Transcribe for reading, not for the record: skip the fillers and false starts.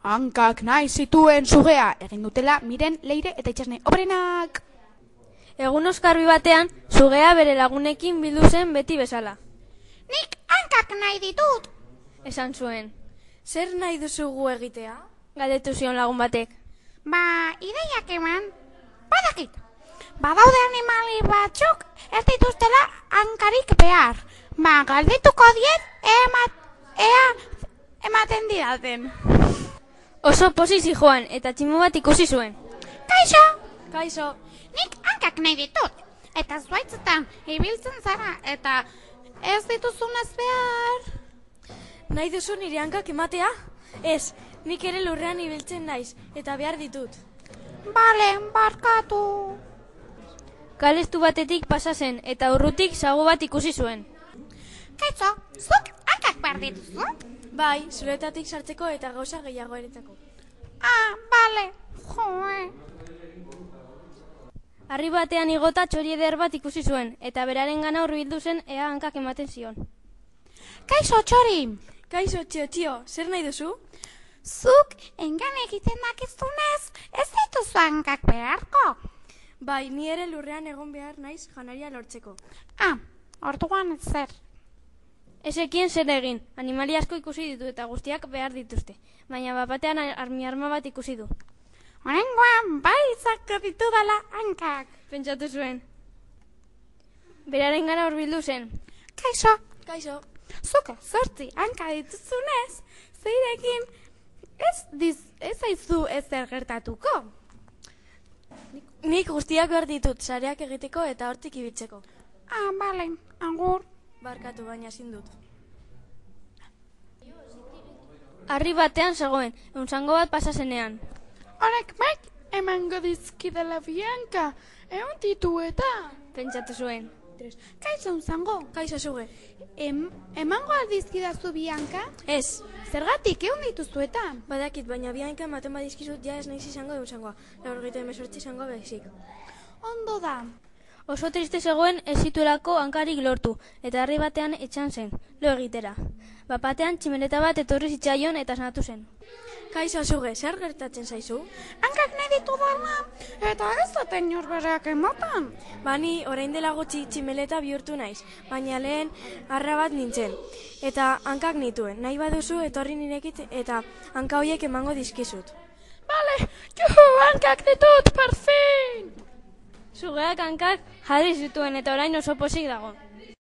Hankak nahi zituen sugea egin dutela Miren, Leire eta Itxasne Obrenak. Egun oskarbi batean, sugea bere lagunekin bildu zen beti bezala. Nik hankak nahi ditut, Esan zuen. Zer nahi duzugu egitea? Galdetu zion lagun batek. Ideiak eman, badakit. Badaude animali batzuk ez dituztela hankarik behar. Galdetuko diet ea ematen didaten. Oso posisi joan eta tximo bat ikusi zuen. Kaixo, Kaixo, nik hankak nahi ditut. Eta zuaitzetan ibiltzen zara eta ez dituzunez behar. nahi duzu nire hankak ematea? Ez, nik ere lurrean ibiltzen naiz, eta behar ditut. Bale, barkatu. Kalestu batetik pasa zen eta urrutik sagu bat ikusi zuen. Kaixo, zuk hankak behar dituzu? Bai, zuretatik sartzeko eta gauza gehiago eretzako. Bale, joe. Harri batean igota txori eder bat ikusi zuen eta beraren gana hurbildu zen ea hankak ematen zion. Kaixo, txori. Kaixo, tio, zer nahi duzu? Zuk engan egiten dakizunez, ez dituzu hankak beharko. Bai, ni ere lurrean egon behar naiz janaria lortzeko. Orduan zer. Ezekien zer egin, animali asko ikusi ditu eta guztiak behar dituzte, baina bapatean arma bat ikusi du. Horengoan bai izango ditudala hankak. Pentsatu zuen. Beraren gana hurbildu zen. Kaixo, Kaixo, zuk zortzi hanka dituzunez, zeirekin ez zaizu ezer gertatuko. nik guztiak behar ditut, sareak egiteko eta hortik ibiltzeko. Bale, agur. Barkatu, baina ezin dut. Harri batean zegoen, eunzango bat pasa zenean. Horrek bai, emango dizkidala bianka, egon ditu eta. Pentsatu zuen. Kaixo, zango. Kaixo, zuge. Emango aldizkidazu bianka? Ez, Zergatik, egon dituzuetan? badakit, baina bianka ematen badizkizut ja ez naiz izango eunzangoa. 98 izango bezik. Ondo da. Oso triste zegoen ez zituelako hankarik lortu, eta harri batean etxan zen, lo egitera. Bapatean tximeleta bat etorri zitzaion eta sanatu zen. Kaixo, zuge, zer gertatzen zaizu? Hankak nahi ditudala, eta ez zaten norbereak ematen. Bani, orain dela gutxi tximeleta bihurtu naiz, baina lehen harra bat nintzen. Eta hankak nituen, nahi baduzu etorri nirekit eta hanka horiek emango dizkizut. Bale, juhu, hankak ditut, perfin! Sugeak hankak jarri zituen eta orain oso pozik dago.